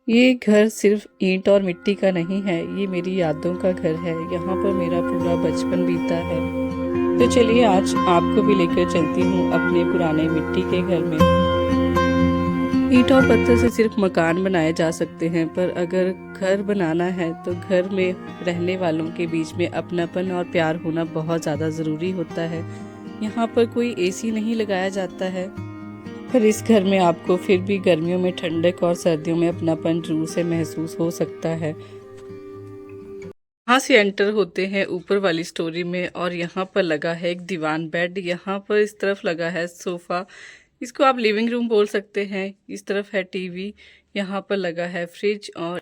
ये घर सिर्फ ईंट और मिट्टी का नहीं है, ये मेरी यादों का घर है। यहाँ पर मेरा पूरा बचपन बीता है। तो चलिए आज आपको भी लेकर चलती हूँ अपने पुराने मिट्टी के घर में। ईंट और पत्थर से सिर्फ मकान बनाए जा सकते हैं, पर अगर घर बनाना है तो घर में रहने वालों के बीच में अपनापन और प्यार होना बहुत ज़्यादा ज़रूरी होता है। यहाँ पर कोई एसी नहीं लगाया जाता है, पर इस घर में आपको फिर भी गर्मियों में ठंडक और सर्दियों में अपनापन जरूर से महसूस हो सकता है। यहाँ से एंटर होते हैं ऊपर वाली स्टोरी में और यहाँ पर लगा है एक दीवान बेड। यहाँ पर इस तरफ लगा है सोफा, इसको आप लिविंग रूम बोल सकते हैं। इस तरफ है टीवी, यहाँ पर लगा है फ्रिज और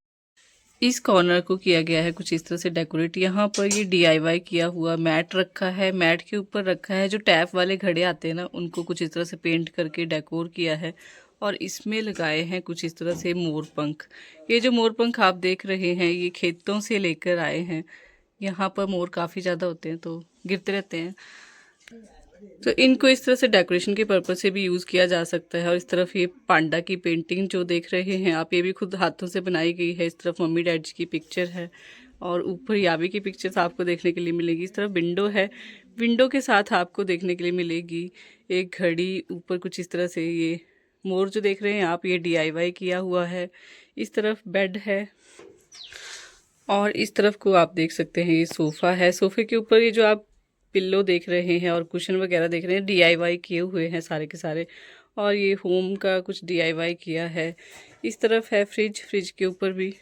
इस कॉर्नर को किया गया है कुछ इस तरह से डेकोरेट। यहाँ पर ये डीआईवाई किया हुआ मैट रखा है, मैट के ऊपर रखा है जो टैप वाले घड़े आते हैं ना, उनको कुछ इस तरह से पेंट करके डेकोर किया है। और इसमें लगाए हैं कुछ इस तरह से मोर पंख। ये जो मोर पंख आप देख रहे हैं ये खेतों से लेकर आए हैं। यहाँ पर मोर काफ़ी ज़्यादा होते हैं तो गिरते रहते हैं, तो इनको इस तरह से डेकोरेशन के पर्पज से भी यूज़ किया जा सकता है। और इस तरफ ये पांडा की पेंटिंग जो देख रहे हैं आप, ये भी खुद हाथों से बनाई गई है। इस तरफ मम्मी डैडी की पिक्चर है और ऊपर यावी की पिक्चर्स आपको देखने के लिए मिलेगी। इस तरफ विंडो है, विंडो के साथ आपको देखने के लिए मिलेगी एक घड़ी। ऊपर कुछ इस तरह से ये मोर जो देख रहे हैं आप, ये डीआईवाई किया हुआ है। इस तरफ बेड है और इस तरफ को आप देख सकते हैं ये सोफ़ा है। सोफ़े के ऊपर ये जो आप पिल्लो देख रहे हैं और कुशन वगैरह देख रहे हैं, डीआईवाई किए हुए हैं सारे के सारे। और ये होम का कुछ डीआईवाई किया है। इस तरफ है फ्रिज, फ्रिज के ऊपर भी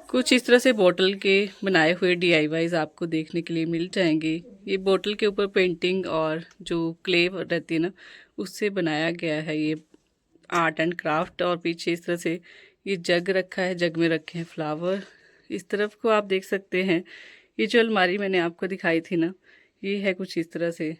कुछ इस तरह से बोतल के बनाए हुए डीआईवाईज आपको देखने के लिए मिल जाएंगे। ये बोतल के ऊपर पेंटिंग और जो क्ले रहती है ना, उससे बनाया गया है ये आर्ट एंड क्राफ्ट। और पीछे इस तरह से ये जग रखा है, जग में रखे हैं फ्लावर। इस तरफ को आप देख सकते हैं ये जो अलमारी मैंने आपको दिखाई थी ना, ये है कुछ इस तरह से।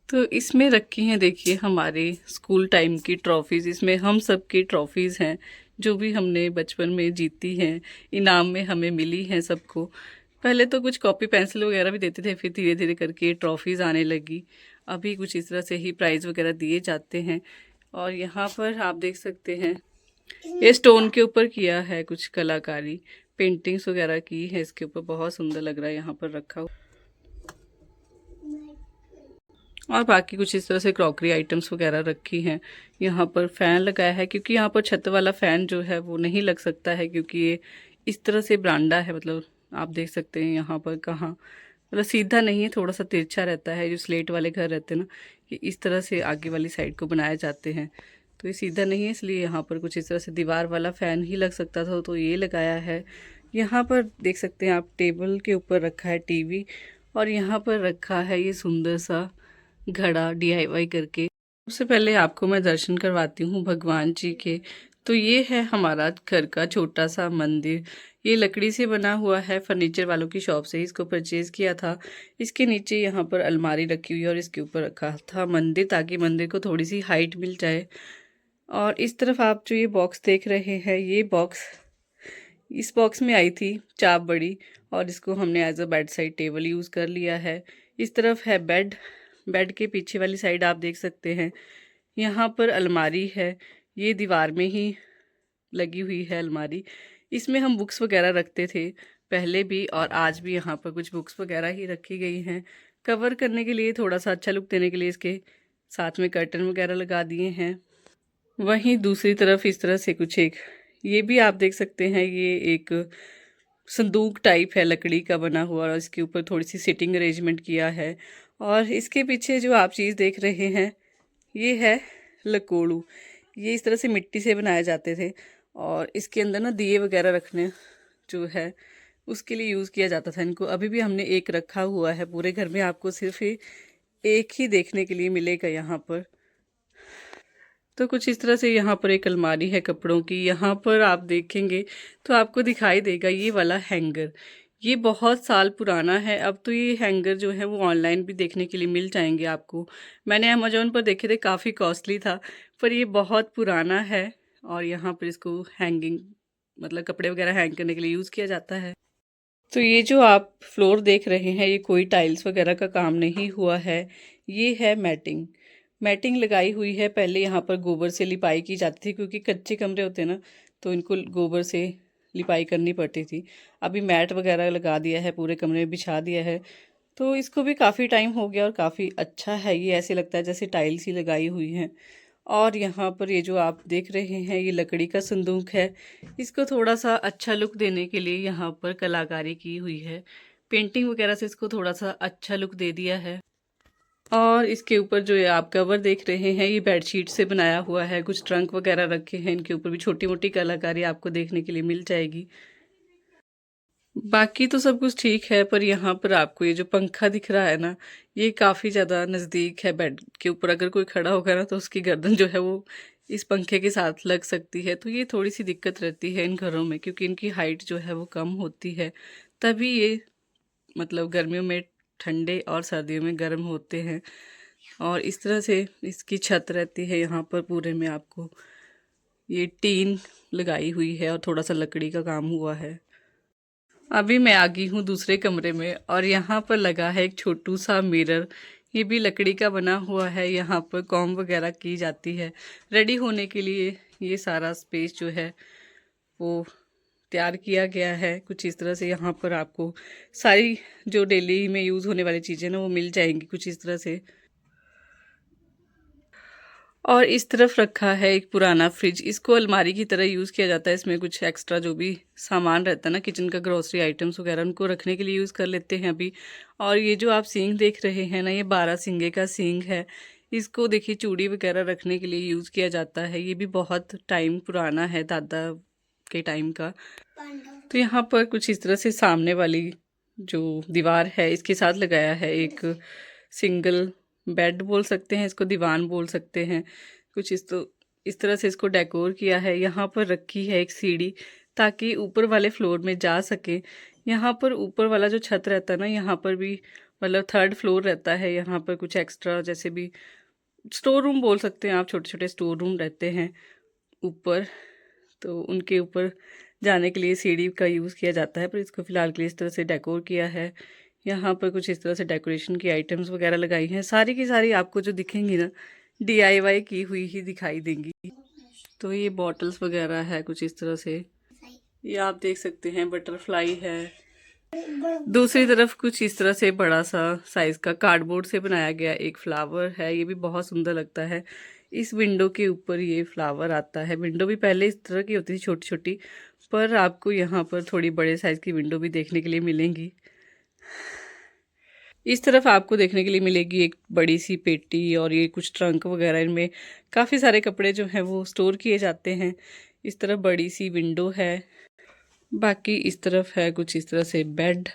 तो इसमें रखी हैं देखिए हमारे स्कूल टाइम की ट्रॉफीज़। इसमें हम सब की ट्रॉफीज़ हैं जो भी हमने बचपन में जीती हैं, इनाम में हमें मिली हैं सबको। पहले तो कुछ कॉपी पेंसिल वगैरह भी देते थे, फिर धीरे धीरे करके ये ट्रॉफीज़ आने लगी। अभी कुछ इस तरह से ही प्राइज़ वगैरह दिए जाते हैं। और यहाँ पर आप देख सकते हैं ये स्टोन के ऊपर किया है कुछ कलाकारी, पेंटिंग्स वगैरह की है इसके ऊपर, बहुत सुंदर लग रहा है यहाँ पर रखा हुआ। और बाकी कुछ इस तरह से क्रॉकरी आइटम्स वगैरह रखी हैं। यहाँ पर फ़ैन लगाया है क्योंकि यहाँ पर छत वाला फ़ैन जो है वो नहीं लग सकता है, क्योंकि ये इस तरह से बरांडा है। मतलब आप देख सकते हैं यहाँ पर कहाँ, मतलब सीधा नहीं है, थोड़ा सा तिरछा रहता है। जो स्लेट वाले घर रहते हैं ना, ये इस तरह से आगे वाली साइड को बनाए जाते हैं, तो ये सीधा नहीं है, इसलिए यहाँ पर कुछ इस तरह से दीवार वाला फ़ैन ही लग सकता था तो ये लगाया है। यहाँ पर देख सकते हैं आप टेबल के ऊपर रखा है टीवी और यहाँ पर रखा है ये सुंदर सा घड़ा डीआईवाई करके। उससे पहले आपको मैं दर्शन करवाती हूँ भगवान जी के। तो ये है हमारा घर का छोटा सा मंदिर। ये लकड़ी से बना हुआ है, फर्नीचर वालों की शॉप से इसको परचेज किया था। इसके नीचे यहाँ पर अलमारी रखी हुई है और इसके ऊपर रखा था मंदिर, ताकि मंदिर को थोड़ी सी हाइट मिल जाए। और इस तरफ आप जो ये बॉक्स देख रहे हैं, ये बॉक्स, इस बॉक्स में आई थी चाप बड़ी और इसको हमने as a bed side table use कर लिया है। इस तरफ है बेड, बेड के पीछे वाली साइड आप देख सकते हैं यहाँ पर अलमारी है। ये दीवार में ही लगी हुई है अलमारी। इसमें हम बुक्स वगैरह रखते थे पहले भी और आज भी यहाँ पर कुछ बुक्स वगैरह ही रखी गई हैं। कवर करने के लिए, थोड़ा सा अच्छा लुक देने के लिए इसके साथ में कर्टन वगैरह लगा दिए हैं। वहीं दूसरी तरफ इस तरह से कुछ एक, ये भी आप देख सकते हैं, ये एक संदूक टाइप है लकड़ी का बना हुआ और इसके ऊपर थोड़ी सी सिटिंग अरेंजमेंट किया है। और इसके पीछे जो आप चीज़ देख रहे हैं ये है लकोड़ू। ये इस तरह से मिट्टी से बनाए जाते थे और इसके अंदर ना दिए वगैरह रखने जो है उसके लिए यूज़ किया जाता था इनको। अभी भी हमने एक रखा हुआ है, पूरे घर में आपको सिर्फ एक ही देखने के लिए मिलेगा यहाँ पर। तो कुछ इस तरह से यहाँ पर एक अलमारी है कपड़ों की। यहाँ पर आप देखेंगे तो आपको दिखाई देगा ये वाला हैंगर। ये बहुत साल पुराना है। अब तो ये हैंगर जो है वो ऑनलाइन भी देखने के लिए मिल जाएंगे आपको। मैंने अमेजोन पर देखे थे, काफ़ी कॉस्टली था, पर ये बहुत पुराना है और यहाँ पर इसको हैंगिंग, मतलब कपड़े वगैरह हैंग करने के लिए यूज़ किया जाता है। तो ये जो आप फ्लोर देख रहे हैं, ये कोई टाइल्स वगैरह का काम नहीं हुआ है, ये है मैटिंग। मैटिंग लगाई हुई है। पहले यहाँ पर गोबर से लिपाई की जाती थी, क्योंकि कच्चे कमरे होते हैं ना, तो इनको गोबर से लिपाई करनी पड़ती थी। अभी मैट वगैरह लगा दिया है, पूरे कमरे में बिछा दिया है, तो इसको भी काफ़ी टाइम हो गया और काफ़ी अच्छा है। ये ऐसे लगता है जैसे टाइल्स ही लगाई हुई हैं। और यहाँ पर ये जो आप देख रहे हैं, ये लकड़ी का संदूक है। इसको थोड़ा सा अच्छा लुक देने के लिए यहाँ पर कलाकारी की हुई है, पेंटिंग वगैरह से इसको थोड़ा सा अच्छा लुक दे दिया है। और इसके ऊपर जो ये आप कवर देख रहे हैं, ये बेडशीट से बनाया हुआ है। कुछ ट्रंक वगैरह रखे हैं, इनके ऊपर भी छोटी मोटी कलाकारी आपको देखने के लिए मिल जाएगी। बाकी तो सब कुछ ठीक है, पर यहाँ पर आपको ये जो पंखा दिख रहा है ना, ये काफ़ी ज़्यादा नज़दीक है बेड के ऊपर। अगर कोई खड़ा होगा ना, तो उसकी गर्दन जो है वो इस पंखे के साथ लग सकती है। तो ये थोड़ी सी दिक्कत रहती है इन घरों में, क्योंकि इनकी हाइट जो है वो कम होती है, तभी ये मतलब गर्मियों में ठंडे और सर्दियों में गर्म होते हैं। और इस तरह से इसकी छत रहती है यहाँ पर पूरे में। आपको ये टीन लगाई हुई है और थोड़ा सा लकड़ी का काम हुआ है। अभी मैं आ गई हूँ दूसरे कमरे में, और यहाँ पर लगा है एक छोटू सा मिरर। ये भी लकड़ी का बना हुआ है। यहाँ पर कॉम वगैरह की जाती है। रेडी होने के लिए ये सारा स्पेस जो है वो तैयार किया गया है। कुछ इस तरह से यहाँ पर आपको सारी जो डेली में यूज़ होने वाली चीज़ें ना, वो मिल जाएंगी कुछ इस तरह से। और इस तरफ रखा है एक पुराना फ्रिज। इसको अलमारी की तरह यूज़ किया जाता है। इसमें कुछ एक्स्ट्रा जो भी सामान रहता है ना, किचन का, ग्रोसरी आइटम्स वगैरह, उनको रखने के लिए यूज़ कर लेते हैं अभी। और ये जो आप सींग देख रहे हैं ना, ये 12 सिंगे का सींग है। इसको देखिए चूड़ी वगैरह रखने के लिए यूज़ किया जाता है। ये भी बहुत टाइम पुराना है, दादा के टाइम का। तो यहाँ पर कुछ इस तरह से सामने वाली जो दीवार है, इसके साथ लगाया है एक सिंगल बेड बोल सकते हैं इसको, दीवान बोल सकते हैं। कुछ इस तरह से इसको डेकोर किया है। यहाँ पर रखी है एक सीढ़ी, ताकि ऊपर वाले फ्लोर में जा सके। यहाँ पर ऊपर वाला जो छत रहता है ना, यहाँ पर भी मतलब थर्ड फ्लोर रहता है। यहाँ पर कुछ एक्स्ट्रा जैसे भी स्टोर रूम बोल सकते हैं आप, छोटे छोटे स्टोर रूम रहते हैं ऊपर, तो उनके ऊपर जाने के लिए सीढ़ी का यूज़ किया जाता है। पर इसको फ़िलहाल के लिए इस तरह से डेकोर किया है। यहाँ पर कुछ इस तरह से डेकोरेशन की आइटम्स वगैरह लगाई हैं। सारी की सारी आपको जो दिखेंगी ना, DIY की हुई ही दिखाई देंगी। तो ये बॉटल्स वगैरह है कुछ इस तरह से, ये आप देख सकते हैं। बटरफ्लाई है। दूसरी तरफ कुछ इस तरह से बड़ा सा साइज का कार्डबोर्ड से बनाया गया एक फ्लावर है। ये भी बहुत सुंदर लगता है। इस विंडो के ऊपर ये फ्लावर आता है। विंडो भी पहले इस तरह की होती थी, छोटी छोटी, पर आपको यहाँ पर थोड़ी बड़े साइज की विंडो भी देखने के लिए मिलेंगी। इस तरफ आपको देखने के लिए मिलेगी एक बड़ी सी पेटी, और ये कुछ ट्रंक वगैरह, इनमें काफ़ी सारे कपड़े जो हैं वो स्टोर किए जाते हैं। इस तरफ बड़ी सी विंडो है। बाकी इस तरफ है कुछ इस तरह से बेड,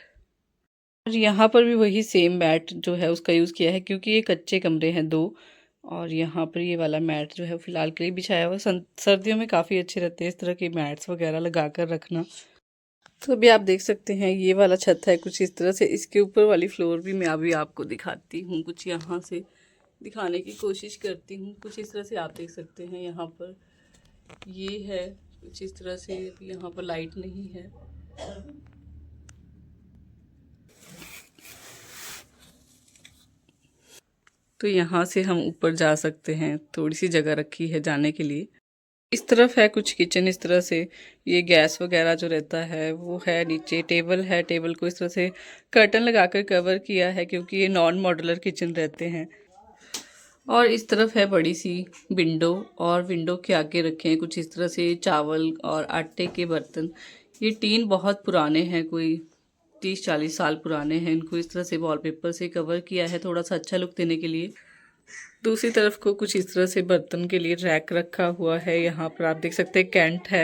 और यहाँ पर भी वही सेम मैट जो है उसका यूज़ किया है, क्योंकि ये कच्चे कमरे हैं दो। और यहाँ पर ये वाला मैट जो है फिलहाल के लिए बिछाया हुआ। सर्दियों में काफ़ी अच्छे रहते हैं इस तरह के मैट्स वगैरह लगा कर रखना। तो अभी आप देख सकते हैं ये वाला छत है कुछ इस तरह से। इसके ऊपर वाली फ्लोर भी मैं अभी आपको दिखाती हूँ, कुछ यहाँ से दिखाने की कोशिश करती हूँ। कुछ इस तरह से आप देख सकते हैं। यहाँ पर ये है कुछ इस तरह से। यहाँ पर लाइट नहीं है, तो यहाँ से हम ऊपर जा सकते हैं। थोड़ी सी जगह रखी है जाने के लिए। इस तरफ है कुछ किचन इस तरह से। ये गैस वगैरह जो रहता है वो है नीचे। टेबल है, टेबल को इस तरह से कर्टन लगाकर कवर किया है, क्योंकि ये नॉन मॉड्यूलर किचन रहते हैं। और इस तरफ है बड़ी सी विंडो, और विंडो के आगे रखे हैं कुछ इस तरह से चावल और आटे के बर्तन। ये टीन बहुत पुराने हैं, कोई 30-40 साल पुराने हैं। इनको इस तरह से वॉलपेपर से कवर किया है, थोड़ा सा अच्छा लुक देने के लिए। दूसरी तरफ को कुछ इस तरह से बर्तन के लिए रैक रखा हुआ है। यहाँ पर आप देख सकते हैं कैंट है।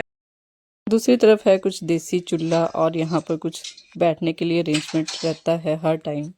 दूसरी तरफ है कुछ देसी चूल्हा, और यहाँ पर कुछ बैठने के लिए अरेंजमेंट रहता है हर टाइम।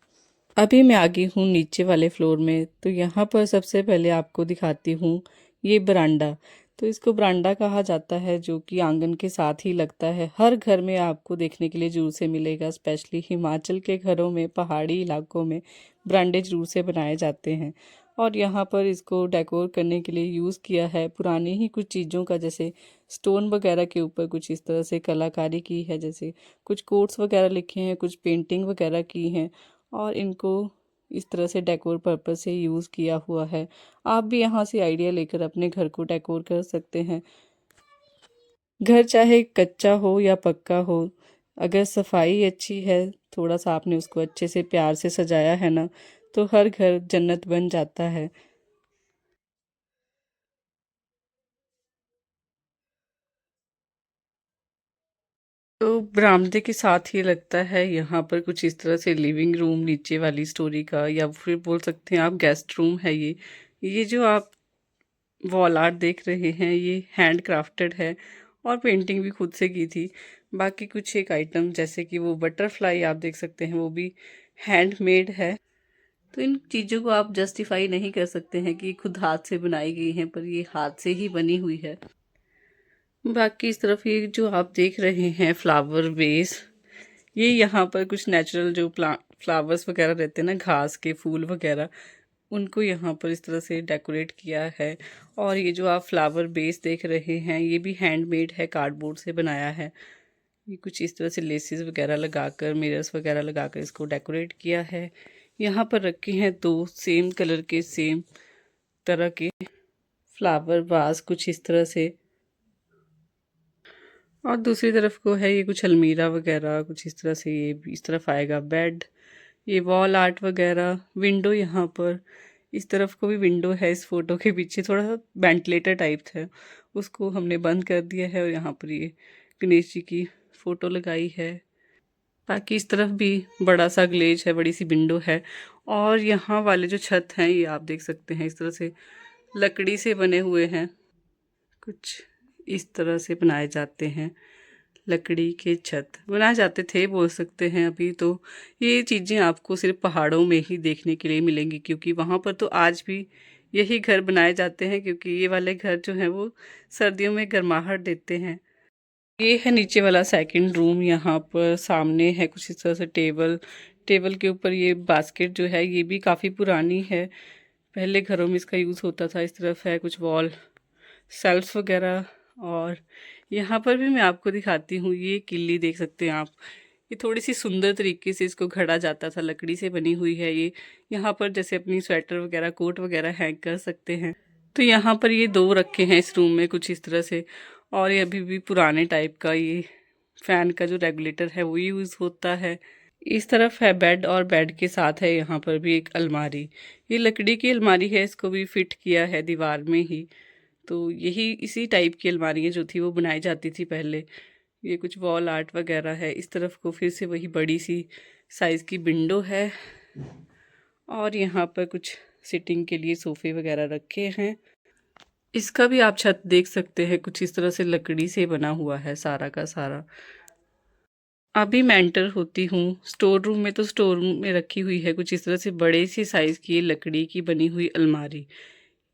अभी मैं आ गई हूँ नीचे वाले फ्लोर में। तो यहाँ पर सबसे पहले आपको दिखाती हूँ ये बरांडा। तो इसको बरांडा कहा जाता है, जो कि आंगन के साथ ही लगता है। हर घर में आपको देखने के लिए जरूर से मिलेगा। स्पेशली हिमाचल के घरों में, पहाड़ी इलाकों में बरांडे जरूर से बनाए जाते हैं। और यहाँ पर इसको डेकोर करने के लिए यूज़ किया है पुरानी ही कुछ चीज़ों का, जैसे स्टोन वगैरह के ऊपर कुछ इस तरह से कलाकारी की है। जैसे कुछ कोट्स वगैरह लिखे हैं, कुछ पेंटिंग वगैरह की हैं, और इनको इस तरह से डेकोर पर्पस से यूज़ किया हुआ है। आप भी यहाँ से आइडिया लेकर अपने घर को डेकोर कर सकते हैं। घर चाहे कच्चा हो या पक्का हो, अगर सफाई अच्छी है, थोड़ा सा आपने उसको अच्छे से प्यार से सजाया है ना, तो हर घर जन्नत बन जाता है। तो बरामदे के साथ ही लगता है यहाँ पर कुछ इस तरह से लिविंग रूम नीचे वाली स्टोरी का, या फिर बोल सकते हैं आप गेस्ट रूम है ये जो आप वॉल आर्ट देख रहे हैं ये हैंड क्राफ्टेड है और पेंटिंग भी खुद से की थी। बाकी कुछ एक आइटम जैसे कि वो बटरफ्लाई आप देख सकते हैं वो भी हैंडमेड है। तो इन चीज़ों को आप जस्टिफाई नहीं कर सकते हैं कि खुद हाथ से बनाई गई हैं, पर ये हाथ से ही बनी हुई है। बाकी इस तरफ ये जो आप देख रहे हैं फ्लावर बेस, ये यहाँ पर कुछ नेचुरल जो फ्लावर्स वगैरह रहते हैं ना, घास के फूल वगैरह, उनको यहाँ पर इस तरह से डेकोरेट किया है। और ये जो आप फ्लावर बेस देख रहे हैं ये भी हैंडमेड है, कार्डबोर्ड से बनाया है। ये कुछ इस तरह से लेसेस वगैरह लगाकर, मिरर्स वगैरह लगाकर इसको डेकोरेट किया है। यहाँ पर रखे हैं दो सेम कलर के सेम तरह के फ्लावर वास कुछ इस तरह से। और दूसरी तरफ को है ये कुछ अलमीरा वगैरह कुछ इस तरह से, ये भी इस तरफ आएगा बेड, ये वॉल आर्ट वगैरह, विंडो यहाँ पर इस तरफ को भी विंडो है। इस फोटो के पीछे थोड़ा सा वेंटिलेटर टाइप था, उसको हमने बंद कर दिया है और यहाँ पर ये गणेश जी की फ़ोटो लगाई है। बाकी इस तरफ भी बड़ा सा ग्लेज है, बड़ी सी विंडो है। और यहाँ वाले जो छत हैं ये आप देख सकते हैं इस तरह से लकड़ी से बने हुए हैं, कुछ इस तरह से बनाए जाते हैं। लकड़ी के छत बनाए जाते थे बोल सकते हैं। अभी तो ये चीज़ें आपको सिर्फ पहाड़ों में ही देखने के लिए मिलेंगी, क्योंकि वहाँ पर तो आज भी यही घर बनाए जाते हैं, क्योंकि ये वाले घर जो हैं वो सर्दियों में गर्माहट देते हैं। ये है नीचे वाला सेकंड रूम। यहाँ पर सामने है कुछ इस तरह से टेबल, टेबल के ऊपर ये बास्केट जो है ये भी काफ़ी पुरानी है, पहले घरों में इसका यूज़ होता था। इस तरफ है कुछ वॉल सेल्फ वगैरह। और यहाँ पर भी मैं आपको दिखाती हूँ, ये किल्ली देख सकते हैं आप, ये थोड़ी सी सुंदर तरीके से इसको घड़ा जाता था, लकड़ी से बनी हुई है ये। यहाँ पर जैसे अपनी स्वेटर वगैरह कोट वगैरह हैंग कर सकते हैं। तो यहाँ पर ये दो रखे हैं इस रूम में कुछ इस तरह से। और ये अभी भी पुराने टाइप का ये फैन का जो रेगुलेटर है वो यूज़ होता है। इस तरफ है बेड और बेड के साथ है यहाँ पर भी एक अलमारी, ये लकड़ी की अलमारी है, इसको भी फिट किया है दीवार में ही। तो यही इसी टाइप की अलमारियाँ जो थी वो बनाई जाती थी पहले। ये कुछ वॉल आर्ट वगैरह है। इस तरफ को फिर से वही बड़ी सी साइज़ की विंडो है। और यहाँ पर कुछ सिटिंग के लिए सोफ़े वगैरह रखे हैं। इसका भी आप छत देख सकते हैं, कुछ इस तरह से लकड़ी से बना हुआ है सारा का सारा। अभी मैं एंटर होती हूँ स्टोर रूम में, तो स्टोर रूम में रखी हुई है कुछ इस तरह से बड़े सी साइज़ की लकड़ी की बनी हुई अलमारी।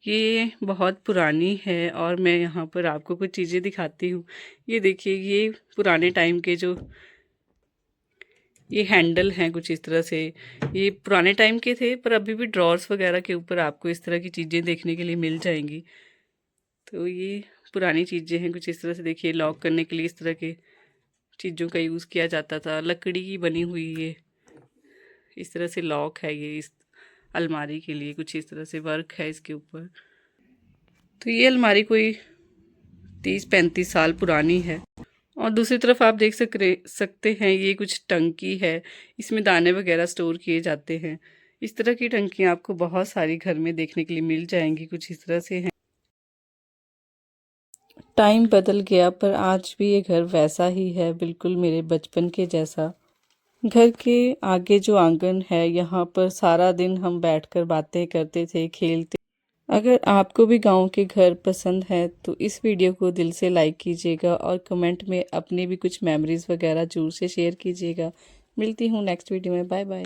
ये बहुत पुरानी है और मैं यहाँ पर आपको कुछ चीज़ें दिखाती हूँ। ये देखिए, ये पुराने टाइम के जो ये हैंडल हैं कुछ इस तरह से, ये पुराने टाइम के थे, पर अभी भी ड्रॉर्स वगैरह के ऊपर आपको इस तरह की चीज़ें देखने के लिए मिल जाएंगी। तो ये पुरानी चीज़ें हैं कुछ इस तरह से। देखिए, लॉक करने के लिए इस तरह के चीज़ों का यूज़ किया जाता था, लकड़ी की बनी हुई ये इस तरह से लॉक है ये इस अलमारी के लिए, कुछ इस तरह से वर्क है इसके ऊपर। तो ये अलमारी कोई 30-35 साल पुरानी है। और दूसरी तरफ आप देख सकते हैं ये कुछ टंकी है, इसमें दाने वगैरह स्टोर किए जाते हैं। इस तरह की टंकियाँ आपको बहुत सारी घर में देखने के लिए मिल जाएंगी, कुछ इस तरह से हैं। टाइम बदल गया पर आज भी ये घर वैसा ही है, बिल्कुल मेरे बचपन के जैसा। घर के आगे जो आंगन है यहाँ पर सारा दिन हम बैठकर बातें करते थे, खेलते। अगर आपको भी गांव के घर पसंद है तो इस वीडियो को दिल से लाइक कीजिएगा और कमेंट में अपनी भी कुछ मेमोरीज वगैरह जरूर से शेयर कीजिएगा। मिलती हूँ नेक्स्ट वीडियो में। Bye bye.